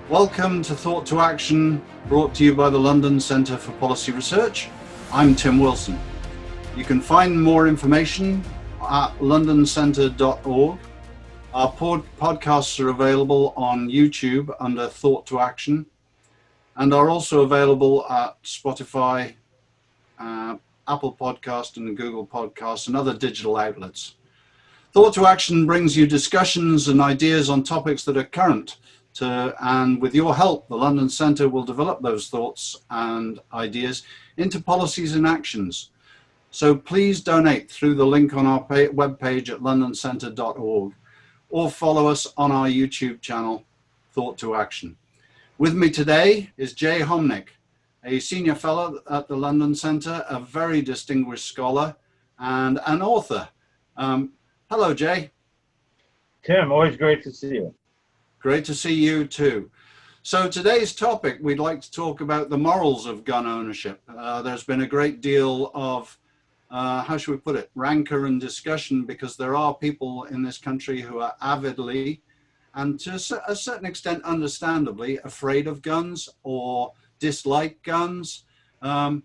Welcome to Thought to Action, brought to you by the London Centre for Policy Research. I'm Tim Wilson. You can find more information at londoncentre.org. Our podcasts are available on YouTube under Thought to Action and are also available at Spotify, Apple Podcast and Google Podcasts and other digital outlets. Thought to Action brings you discussions and ideas on topics that are current. And with your help, the London Centre will develop those thoughts and ideas into policies and actions. So please donate through the link on our webpage at londoncentre.org or follow us on our YouTube channel, Thought to Action. With me today is Jay Homnick, a senior fellow at the London Centre, a very distinguished scholar and an author. Hello, Jay. Tim, always great to see you. Great to see you too. So today's topic, we'd like to talk about the morals of gun ownership. There's been a great deal of, how should we put it, rancor and discussion, because there are people in this country who are avidly and to a certain extent understandably afraid of guns or dislike guns. And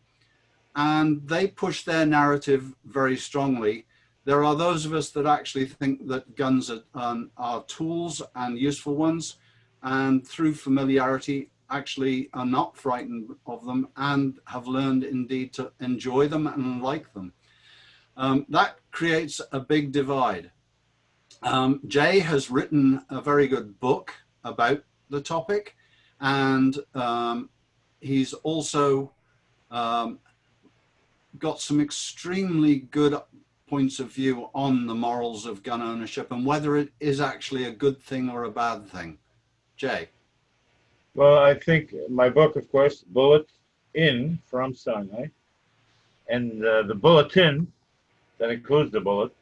they push their narrative very strongly. There are those of us that actually think that guns are tools and useful ones, and through familiarity actually are not frightened of them and have learned indeed to enjoy them and like them. That creates a big divide. Jay has written a very good book about the topic, and he's also got some extremely good points of view on the morals of gun ownership and whether it is actually a good thing or a bad thing. Jay? Well, I think my book, of course, Bullet In From Sinai, and the bulletin that includes the bullet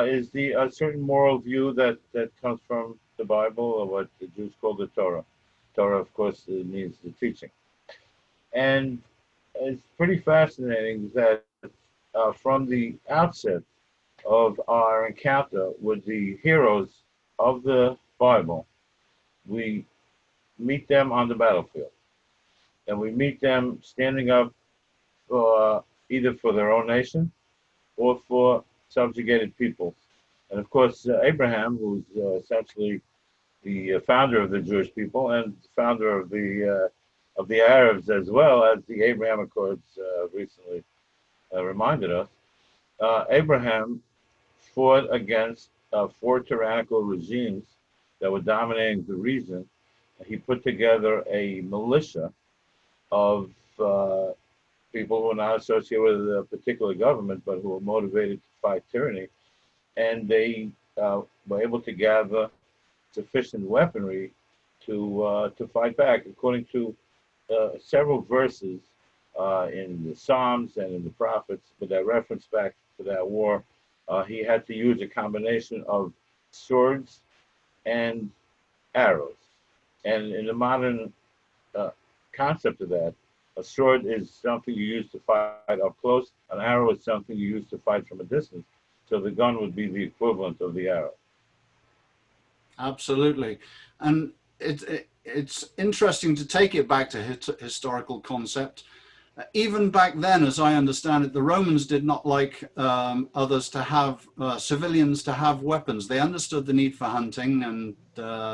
is a certain moral view that comes from the Bible, or what the Jews call the Torah. Torah, of course, means the teaching. And it's pretty fascinating that from the outset of our encounter with the heroes of the Bible, we meet them on the battlefield. And we meet them standing up either for their own nation or for subjugated peoples. And of course, Abraham, who's essentially the founder of the Jewish people and founder of the Arabs, as well as the Abraham Accords recently reminded us, Abraham fought against 4 tyrannical regimes that were dominating the region. He put together a militia of people who were not associated with a particular government, but who were motivated to fight tyranny. And they were able to gather sufficient weaponry to fight back, according to several verses in the Psalms and in the prophets, with that reference back to that war. He had to use a combination of swords and arrows. And in the modern concept of that, a sword is something you use to fight up close, an arrow is something you use to fight from a distance. So the gun would be the equivalent of the arrow. Absolutely. And it's interesting to take it back to historical concept. Even back then, as I understand it, the Romans did not like others to have, civilians to have weapons. They understood the need for hunting and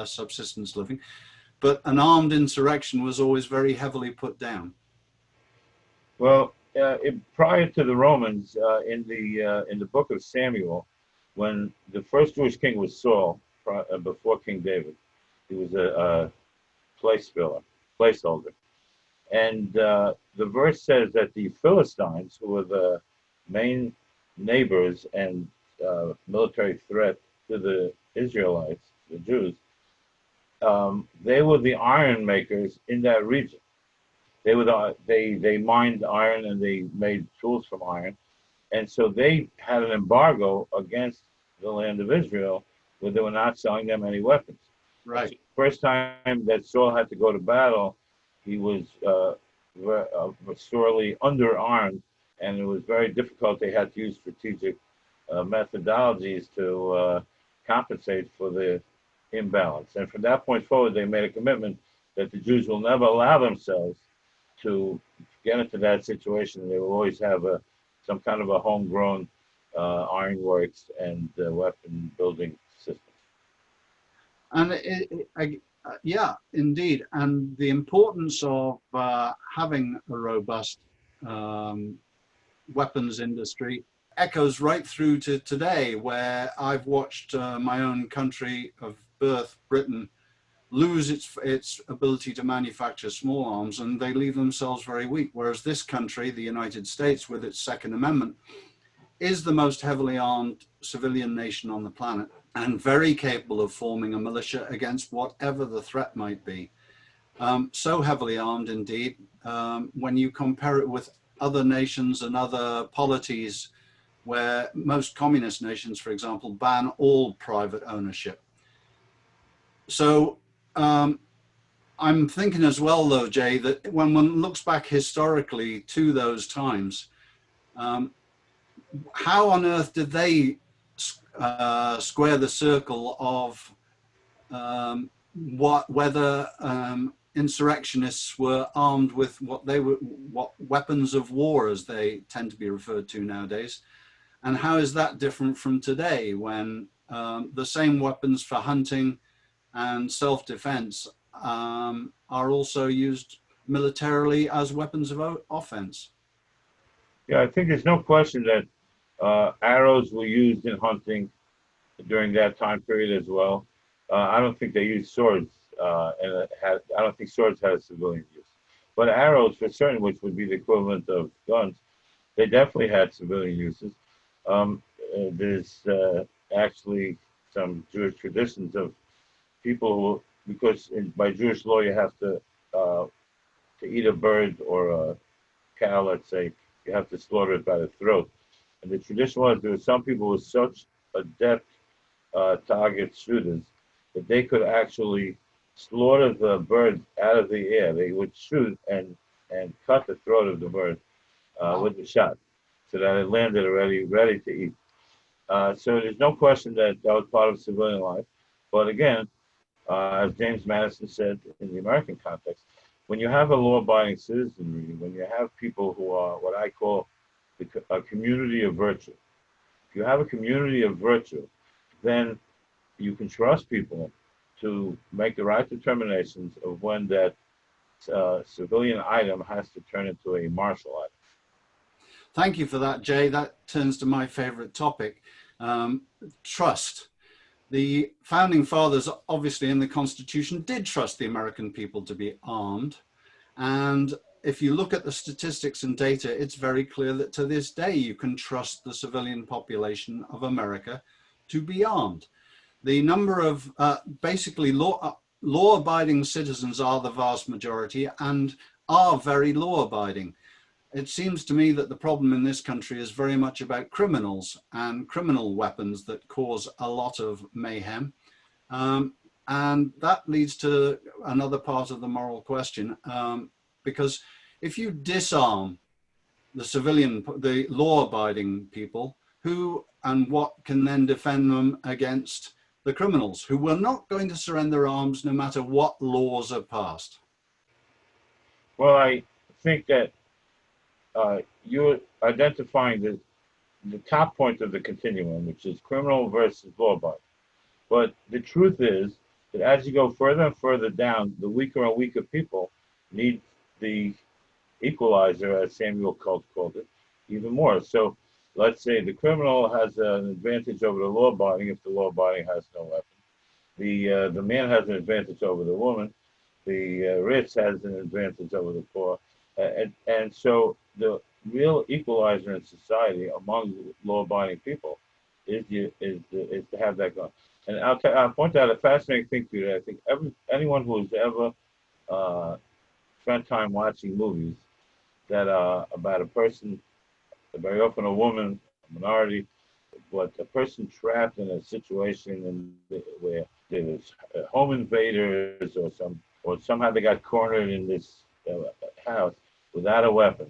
subsistence living, but an armed insurrection was always very heavily put down. Well, prior to the Romans, in the book of Samuel, when the first Jewish king was Saul, before King David, he was a placeholder. And the verse says that the Philistines, who were the main neighbors and military threat to the Israelites, the Jews, they were the iron makers in that region. They mined iron and they made tools from iron. And so they had an embargo against the land of Israel where they were not selling them any weapons. Right. So the first time that Saul had to go to battle, he was sorely underarmed, and it was very difficult. They had to use strategic methodologies to compensate for the imbalance. And from that point forward, they made a commitment that the Jews will never allow themselves to get into that situation. They will always have some kind of a homegrown ironworks and weapon building system. And yeah, indeed. And the importance of having a robust weapons industry echoes right through to today, where I've watched my own country of birth, Britain, lose its ability to manufacture small arms, and they leave themselves very weak. Whereas this country, the United States, with its Second Amendment, is the most heavily armed civilian nation on the planet, and very capable of forming a militia against whatever the threat might be. So heavily armed indeed, when you compare it with other nations and other polities, where most communist nations, for example, ban all private ownership. So I'm thinking as well, though, Jay, that when one looks back historically to those times, how on earth did they square the circle of whether insurrectionists were armed with what weapons of war, as they tend to be referred to nowadays, and how is that different from today, when the same weapons for hunting and self-defense are also used militarily as weapons of offense? Yeah, I think there's no question that arrows were used in hunting during that time period as well. I don't think they used swords, and I don't think swords had a civilian use. But arrows, for certain, which would be the equivalent of guns, they definitely had civilian uses. There's actually some Jewish traditions of people who, because by Jewish law you have to eat a bird or a cow, let's say, you have to slaughter it by the throat. And the tradition was there were some people with such adept target shooters that they could actually slaughter the bird out of the air. They would shoot and cut the throat of the bird with the shot, so that it landed already ready to eat. So there's no question that that was part of civilian life. But again, as James Madison said in the American context, when you have a law-abiding citizenry, when you have people who are what I call a community of virtue, if you have a community of virtue, then you can trust people to make the right determinations of when that civilian item has to turn into a martial item. Thank you for that, Jay. That turns to my favorite topic, trust. The founding fathers, obviously in the Constitution, did trust the American people to be armed. And if you look at the statistics and data, it's very clear that to this day, you can trust the civilian population of America to be armed. The number of basically law-abiding citizens are the vast majority and are very law-abiding. It seems to me that the problem in this country is very much about criminals and criminal weapons that cause a lot of mayhem. And that leads to another part of the moral question, because if you disarm the law-abiding people, who and what can then defend them against the criminals who were not going to surrender arms no matter what laws are passed? Well, I think that you're identifying the top point of the continuum, which is criminal versus law-abiding. But the truth is that as you go further and further down, the weaker and weaker people need the equalizer, as Samuel Colt called it, even more. So let's say the criminal has an advantage over the law-abiding if the law-abiding has no weapon. The man has an advantage over the woman. The rich has an advantage over the poor. And so the real equalizer in society among law-abiding people is to have that gun. And I'll point out a fascinating thing to you that I think anyone who has ever spent time watching movies that are about a person, very often a woman, a minority, but a person trapped in a situation where there's home invaders or somehow they got cornered in this house without a weapon.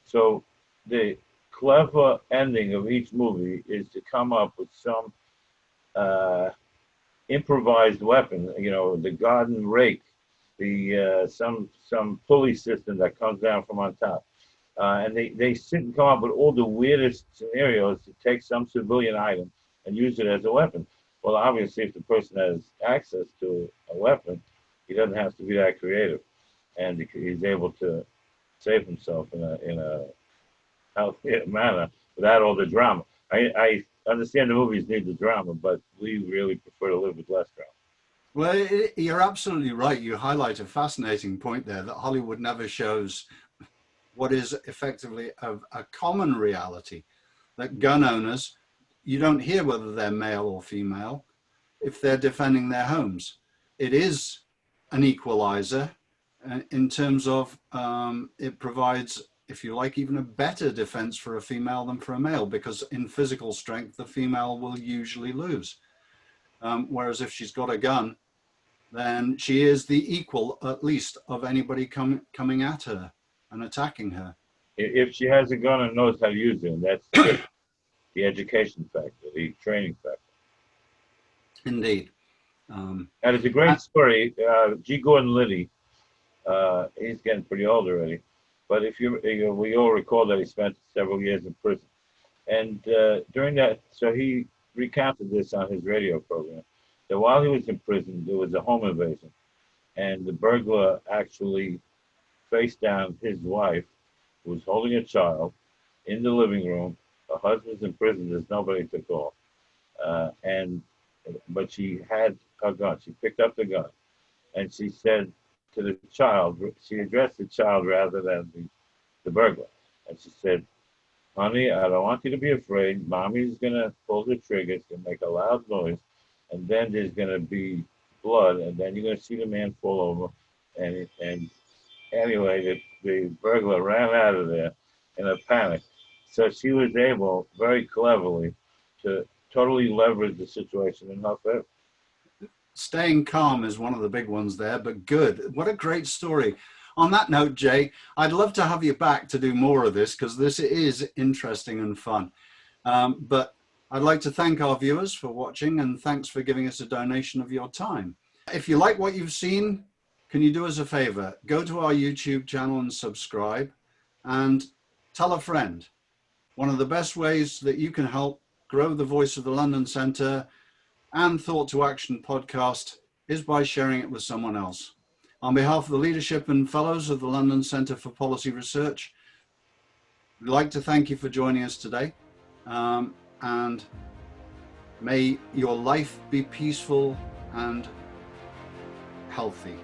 So the clever ending of each movie is to come up with some improvised weapon, the garden rake some pulley system that comes down from on top. And they sit and come up with all the weirdest scenarios to take some civilian item and use it as a weapon. Well, obviously, if the person has access to a weapon, he doesn't have to be that creative, and he's able to save himself in a healthy manner without all the drama. I understand the movies need the drama, but we really prefer to live with less drama. Well, you're absolutely right. You highlight a fascinating point there, that Hollywood never shows what is effectively a common reality, that gun owners, you don't hear whether they're male or female if they're defending their homes. It is an equalizer in terms of it provides, if you like, even a better defense for a female than for a male, because in physical strength, the female will usually lose. Whereas if she's got a gun, then she is the equal, at least, of anybody coming at her and attacking her. If she has a gun and knows how to use it, that's the education factor, the training factor. Indeed. And it's a great story. G. Gordon Liddy, he's getting pretty old already, but we all recall that he spent several years in prison. And during that, so he recounted this on his radio program, that while he was in prison, there was a home invasion, and the burglar actually faced down his wife, who was holding a child, in the living room. Her husband's in prison. There's nobody to call, but she had a gun. She picked up the gun, and she said to the child. She addressed the child rather than the burglar, and she said, "Honey, I don't want you to be afraid. Mommy's gonna pull the trigger. It's gonna make a loud noise, and then there's gonna be blood, and then you're gonna see the man fall over." And anyway, the burglar ran out of there in a panic. So she was able, very cleverly, to totally leverage the situation in her favor. Staying calm is one of the big ones there, but good. What a great story. On that note, Jay, I'd love to have you back to do more of this, because this is interesting and fun. But I'd like to thank our viewers for watching, and thanks for giving us a donation of your time. If you like what you've seen, can you do us a favor? Go to our YouTube channel and subscribe, and tell a friend. One of the best ways that you can help grow the voice of the London Centre and Thought to Action podcast is by sharing it with someone else. On behalf of the leadership and fellows of the London Centre for Policy Research, we'd like to thank you for joining us today, and may your life be peaceful and healthy.